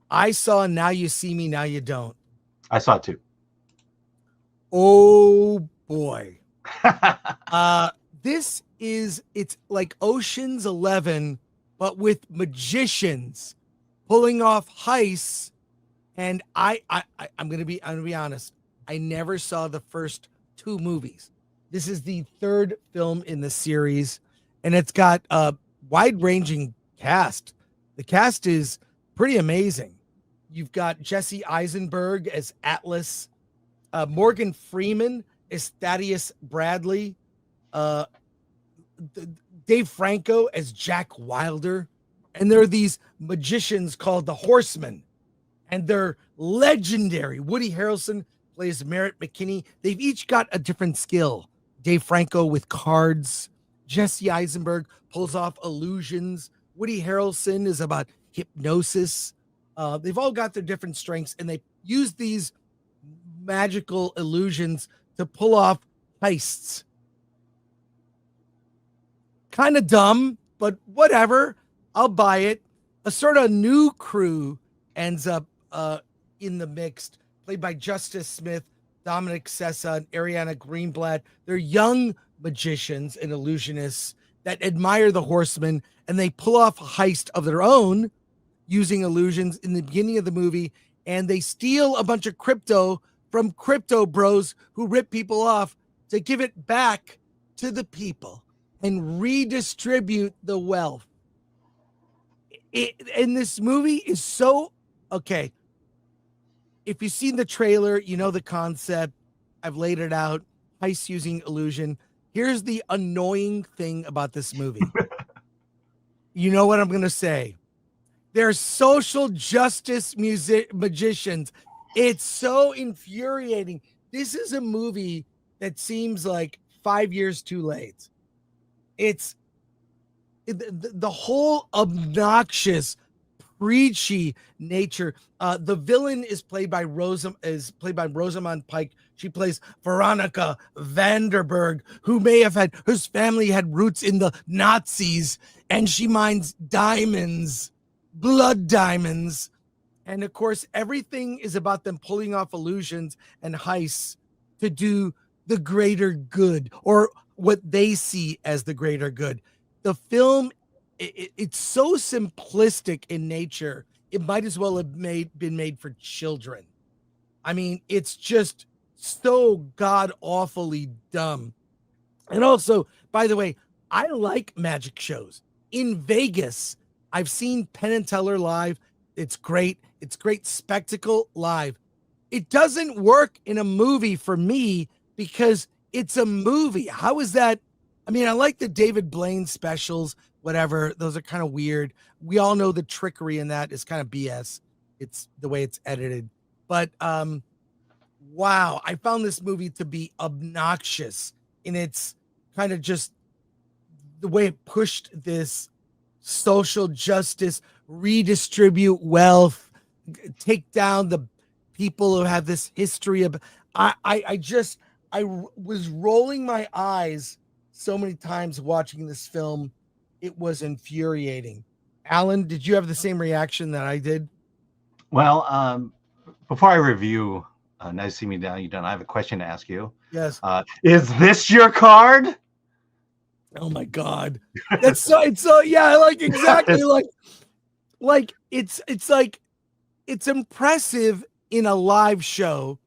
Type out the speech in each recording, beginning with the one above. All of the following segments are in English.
I saw Now You See Me, Now You Don't. I saw it too. Oh boy. Uh it's like Ocean's 11 but with magicians pulling off heists. And I'm gonna be honest. I never saw the first two movies. This is the third film in the series, and it's got a wide-ranging cast. The cast is pretty amazing. You've got Jesse Eisenberg as Atlas, Morgan Freeman as Thaddeus Bradley, uh, Dave Franco as Jack Wilder, and there are these magicians called the Horsemen, and they're legendary. Woody Harrelson plays Merritt McKinney. They've each got a different skill. Dave Franco with cards. Jesse Eisenberg pulls off illusions. Woody Harrelson is about hypnosis. They've all got their different strengths, and they use these magical illusions to pull off heists. Kind of dumb, but whatever. I'll buy it. A sort of new crew ends up in the mix, played by Justice Smith, Dominic Sessa, and Ariana Greenblatt. They're young magicians and illusionists that admire the Horsemen, and they pull off a heist of their own using illusions in the beginning of the movie, and they steal a bunch of crypto from crypto bros who rip people off to give it back to the people and redistribute the wealth. And this movie is so okay. If you've seen the trailer, you know the concept. I've laid it out. Heist using illusion. Here's the annoying thing about this movie. You know what I'm going to say? They're social justice magicians. It's so infuriating. This is a movie that seems like 5 years too late. It's the whole obnoxious, preachy nature. The villain is played by Rosamund Pike. She plays Veronica Vanderberg, whose family had roots in the Nazis, and she mines diamonds, blood diamonds. And of course, everything is about them pulling off illusions and heists to do the greater good, or what they see as the greater good. The film, it's so simplistic in nature, it might as well have been made for children. I mean, it's just so god awfully dumb. And also, by the way, I like magic shows. In Vegas, I've seen Penn and Teller live. It's great. It's great spectacle live. It doesn't work in a movie for me because it's a movie. How is that? I mean, I like the David Blaine specials, whatever. Those are kind of weird. We all know the trickery in that is kind of BS. It's the way it's edited. But wow, I found this movie to be obnoxious in its kind of just the way it pushed this social justice, redistribute wealth, take down the people who have this history of. I was rolling my eyes so many times watching this film. It was infuriating. Alan, did you have the same reaction that I did? Well, before I review Now You See Me, Now You Don't, I have a question to ask you. Yes. Is this your card? Oh my God. That's so, it's so, yeah, like exactly like it's like, it's impressive in a live show.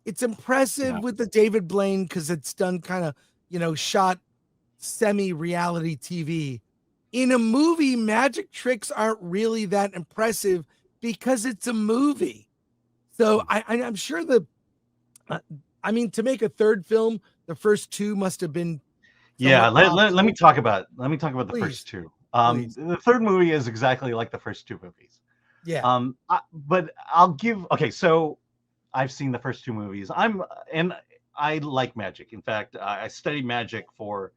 It's impressive with the David Blaine because it's done kind of, shot semi-reality TV. In a movie, magic tricks aren't really that impressive because it's a movie. So I'm sure to make a third film, the first two must have been. Yeah, let me talk about the first two. Please. The third movie is exactly like the first two movies. Yeah. But I'll give. Okay, so I've seen the first two movies. I like magic. In fact, I studied magic for,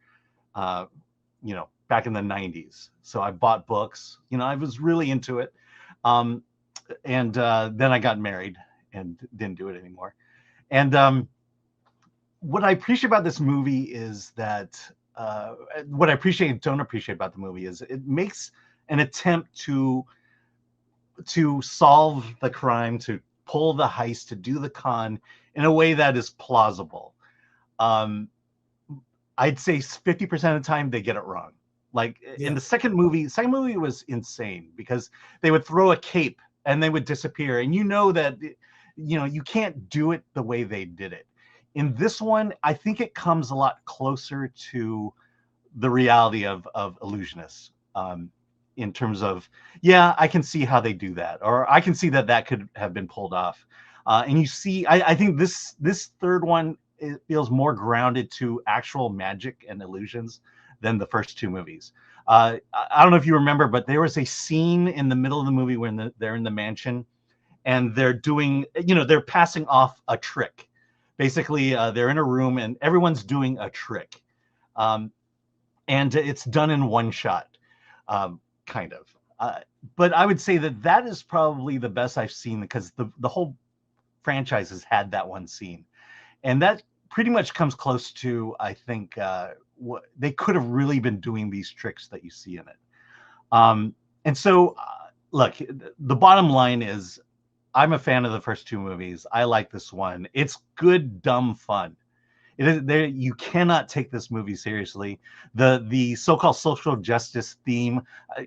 back in the 90s. So I bought books. I was really into it. And then I got married and didn't do it anymore. And what I appreciate about this movie is that what I appreciate and don't appreciate about the movie is it makes an attempt to to solve the crime, to pull the heist, to do the con in a way that is plausible. I'd say 50% of the time they get it wrong. Like in the second movie was insane because they would throw a cape and they would disappear, and you know that you can't do it the way they did it. In this one, I think it comes a lot closer to the reality of illusionists, in terms of, yeah, I can see how they do that, or I can see that could have been pulled off. And you see, I think this third one, it feels more grounded to actual magic and illusions than the first two movies. I don't know if you remember, but there was a scene in the middle of the movie when they're in the mansion and they're doing, they're passing off a trick. Basically, they're in a room and everyone's doing a trick. And it's done in one shot, kind of. But I would say that is probably the best I've seen, because the whole franchise has had that one scene. And that pretty much comes close to, I think, what they could have really been doing, these tricks that you see in it. And so, look, the bottom line is, I'm a fan of the first two movies. I like this one. It's good, dumb fun. It is there. You cannot take this movie seriously. The so-called social justice theme,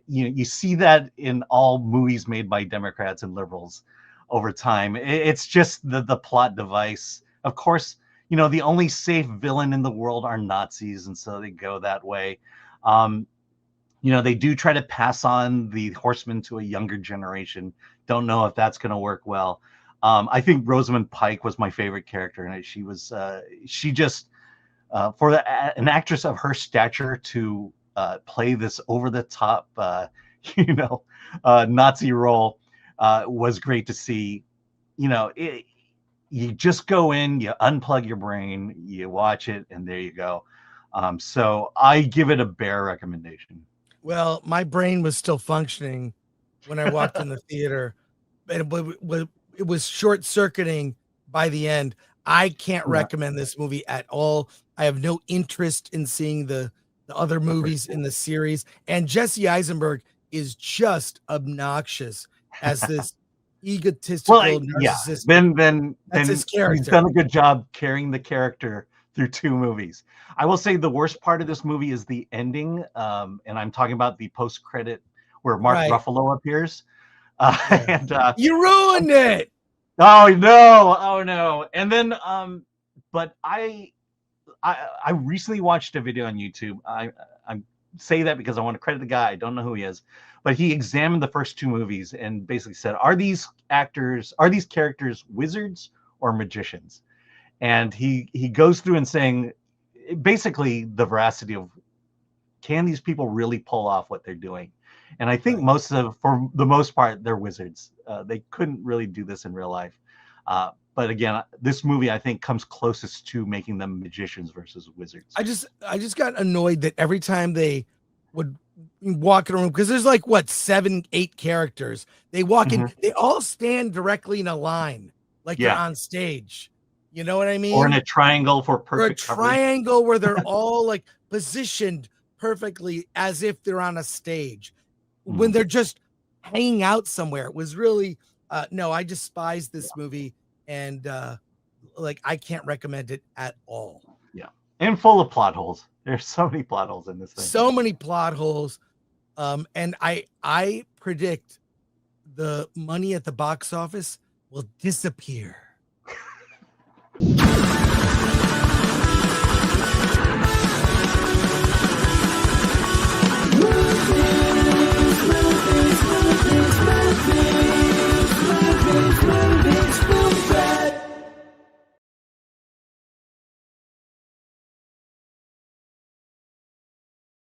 you see that in all movies made by Democrats and liberals over time. It's just the plot device. Of course, the only safe villain in the world are Nazis, and so they go that way. They do try to pass on the Horsemen to a younger generation. Don't know if that's going to work well. I think Rosamund Pike was my favorite character, and she just, for an actress of her stature to play this over the top, Nazi role, was great to see. You just go in, you unplug your brain, you watch it, and there you go. So I give it a bare recommendation. Well, my brain was still functioning when I walked in the theater, and it was short circuiting by the end. I can't recommend this movie at all. I have no interest in seeing the other movies in the series. And Jesse Eisenberg is just obnoxious as this egotistical narcissist. Then That's his character. He's done a good job carrying the character through two movies. I will say the worst part of this movie is the ending, and I'm talking about the post-credit where Mark Ruffalo appears. And you ruined it. Oh no! And then, but I recently watched a video on YouTube. I say that because I want to credit the guy. I don't know who he is, but he examined the first two movies and basically said, are these characters wizards or magicians? And he goes through and saying, basically, the veracity of, can these people really pull off what they're doing? And I think for the most part, they're wizards. They couldn't really do this in real life. But again, this movie, I think, comes closest to making them magicians versus wizards. I just got annoyed that every time they would walk in a room, because there's like 7, 8 characters. They walk in, they all stand directly in a line, like they're on stage. You know what I mean? Or in a triangle for perfect coverage. Triangle where they're all like positioned perfectly as if they're on a stage. When they're just hanging out somewhere. It was really no, I despise this movie, and I can't recommend it at all. Yeah. And full of plot holes. There's so many plot holes in this thing. So many plot holes. And I predict the money at the box office will disappear.